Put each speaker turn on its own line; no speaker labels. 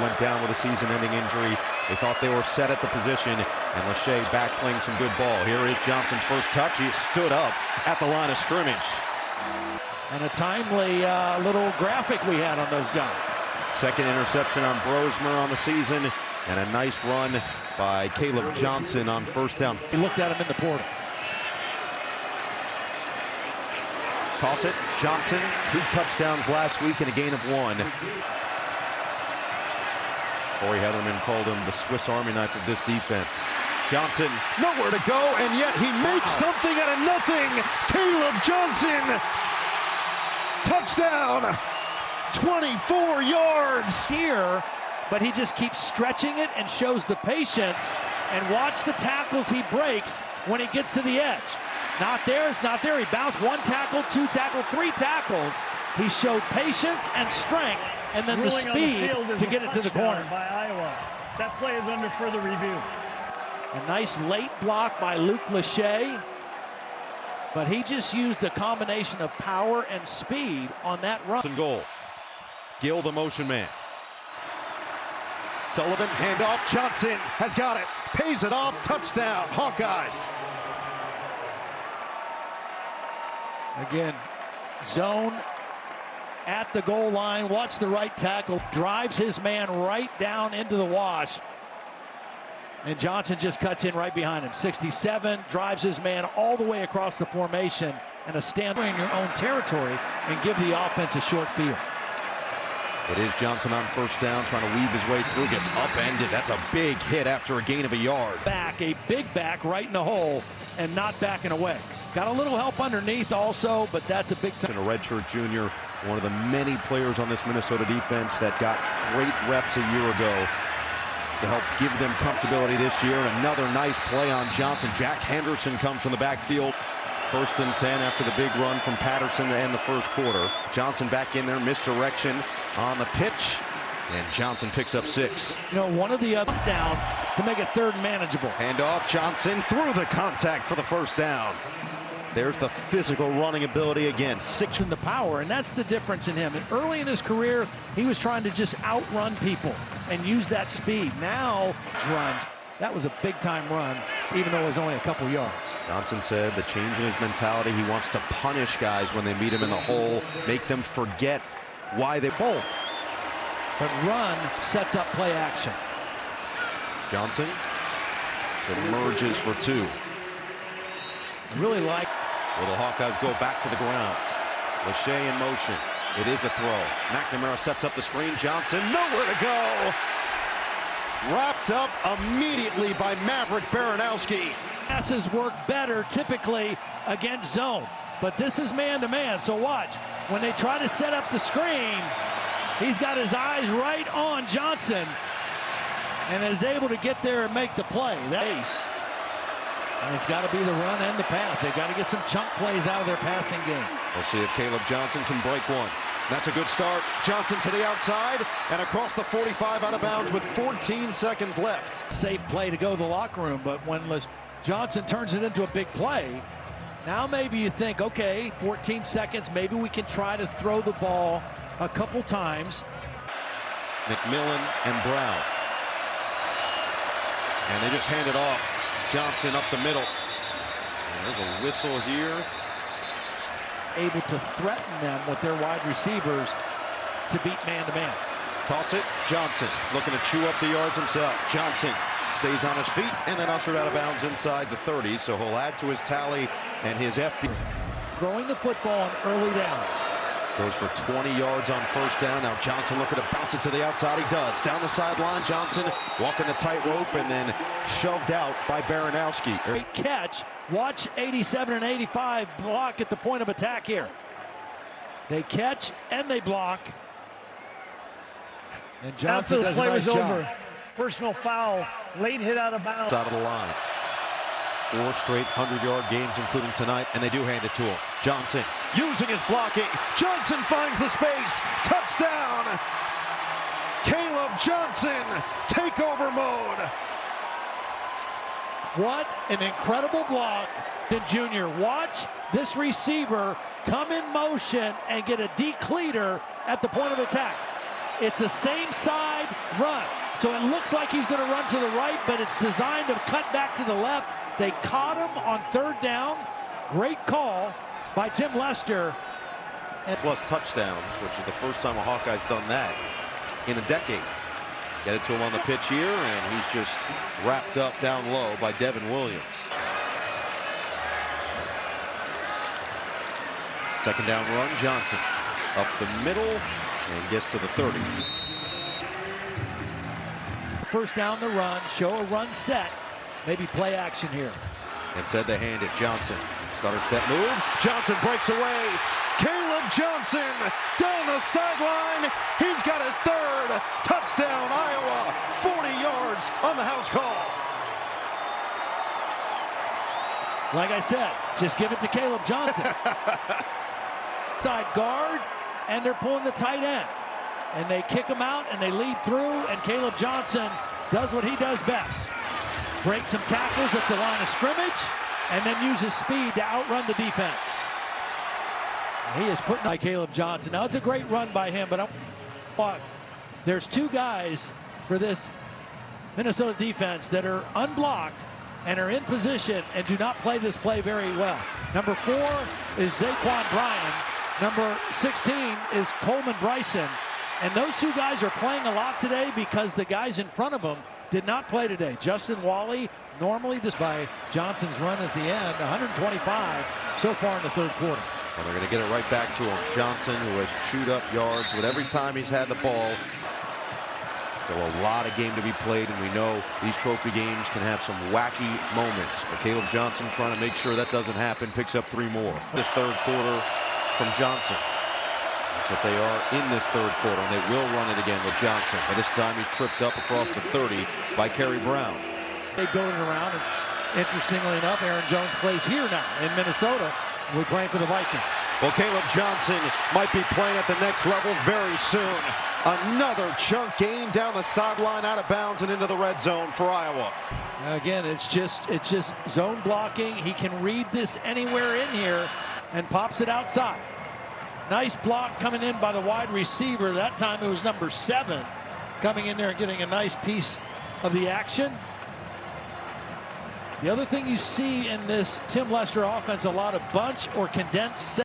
went down with a season-ending injury. They thought they were set at the position, and Lachey back playing some good ball. Here is Johnson's first touch. He stood up at the line of scrimmage.
And a timely little graphic we had on those guys.
Second interception on Brosmer on the season, and a nice run by Kaleb Johnson on first down.
He looked at him in the portal.
Toss it, Johnson, 2 touchdowns last week and a gain of 1. Corey Heatherman called him the Swiss Army knife of this defense. Johnson, nowhere to go, and yet he makes something out of nothing. Kaleb Johnson, touchdown, 24 yards.
Here, but he just keeps stretching it and shows the patience. And watch the tackles he breaks when he gets to the edge. It's not there, it's not there. He bounced 1 tackle, 2 tackle, 3 tackles. He showed patience and strength, and then the speed to get it to the corner.
By Iowa. That play is under further review.
A nice late block by Luke Lachey, but he just used a combination of power and speed on that run.
Goal. Gill, the motion man. Sullivan, handoff. Johnson has got it. Pays it off. Touchdown, Hawkeyes.
Again, zone at the goal line. Watch the right tackle. Drives his man right down into the wash. And Johnson just cuts in right behind him. 67, drives his man all the way across the formation. And a stand in your own territory and give the offense a short field.
It is Johnson on first down, trying to weave his way through. Gets upended. That's a big hit after a gain of a yard.
Back, a big back right in the hole and not backing away. Got a little help underneath also, but that's a big time.
A redshirt junior, one of the many players on this Minnesota defense that got great reps a year ago to help give them comfortability this year. Another nice play on Johnson. Jack Henderson comes from the backfield. 1st and 10 after the big run from Patterson to end the first quarter. Johnson back in there, misdirection on the pitch, and Johnson picks up 6.
You know, one of the other down to make it 3rd and manageable.
Hand off, Johnson through the contact for the first down. There's the physical running ability again.
6 in the power, and that's the difference in him. And early in his career, he was trying to just outrun people and use that speed. Now, runs. That was a big-time run, even though it was only a couple yards.
Johnson said the change in his mentality, he wants to punish guys when they meet him in the hole, make them forget why they bowl.
But run sets up play action.
Johnson emerges for 2.
I really like.
Well, the Hawkeyes go back to the ground. Lachey in motion. It is a throw. McNamara sets up the screen. Johnson, nowhere to go. Wrapped up immediately by Maverick Baranowski.
Passes work better typically against zone, but this is man-to-man, so watch. When they try to set up the screen, he's got his eyes right on Johnson and is able to get there and make the play. That's and it's got to be the run and the pass. They've got to get some chunk plays out of their passing game.
We'll see if Kaleb Johnson can break one. That's a good start. Johnson to the outside and across the 45 out of bounds with 14 seconds left.
Safe play to go to the locker room, but when Johnson turns it into a big play, now maybe you think, okay, 14 seconds, maybe we can try to throw the ball a couple times.
McMillan and Brown. And they just hand it off. Johnson up the middle. And there's a whistle here.
Able to threaten them with their wide receivers to beat man-to-man.
Toss it, Johnson looking to chew up the yards himself. Johnson stays on his feet and then ushered out of bounds inside the 30, so he'll add to his tally and his FP.
Throwing the football on early downs.
Goes for 20 yards on first down. Now Johnson looking to bounce it to the outside. He does. Down the sideline, Johnson walking the tightrope and then shoved out by Baranowski.
Great catch. Watch 87 and 85 block at the point of attack here. They catch and they block. And Johnson does a nice job. Over.
Personal foul. Late hit out of bounds.
Out of the line. 4 straight 100-yard games, including tonight, and they do hand it to him. Johnson using his blocking. Johnson finds the space. Touchdown! Kaleb Johnson, takeover mode.
What an incredible block to Junior. Watch this receiver come in motion and get a decleater at the point of attack. It's the same side run. So it looks like he's going to run to the right, but it's designed to cut back to the left. They caught him on third down. Great call by Tim Lester.
Plus touchdowns, which is the first time a Hawkeye's done that in a decade. Get it to him on the pitch here, and he's just wrapped up down low by Devin Williams. Second down run, Johnson up the middle and gets to the 30.
First down the run, show a run set, maybe play action here.
Instead they hand it Johnson. Stutter step move. Johnson breaks away. Kaleb Johnson down the sideline. He's got his third touchdown. Iowa, 40 yards on the house call.
Like I said, just give it to Kaleb Johnson. Side guard, and they're pulling the tight end. And they kick him out, and they lead through, and Kaleb Johnson does what he does best. Breaks some tackles at the line of scrimmage, and then uses speed to outrun the defense. He is putting by Kaleb Johnson. Now, it's a great run by him, but there's two guys for this Minnesota defense that are unblocked and are in position and do not play this play very well. Number 4 is Zaquan Bryan. Number 16 is Coleman Bryson. And those two guys are playing a lot today because the guys in front of them did not play today. Justin Wally, normally this by Johnson's run at the end, 125 so far in the third quarter.
Well, they're going to get it right back to him. Johnson, who has chewed up yards with every time he's had the ball. Still a lot of game to be played, and we know these trophy games can have some wacky moments. But Kaleb Johnson trying to make sure that doesn't happen, picks up 3 more. This third quarter from Johnson. That's what they are in this third quarter, and they will run it again with Johnson. But this time he's tripped up across the 30 by Kerry Brown.
They build it around, and interestingly enough, Aaron Jones plays here now in Minnesota. We're playing for the Vikings.
Well, Kaleb Johnson might be playing at the next level very soon. Another chunk gain down the sideline, out of bounds and into the red zone for Iowa.
Again, it's just zone blocking. He can read this anywhere in here and pops it outside. Nice block coming in by the wide receiver. That time it was number 7 coming in there and getting a nice piece of the action. The other thing you see in this Tim Lester offense, a lot of bunch or condensed set.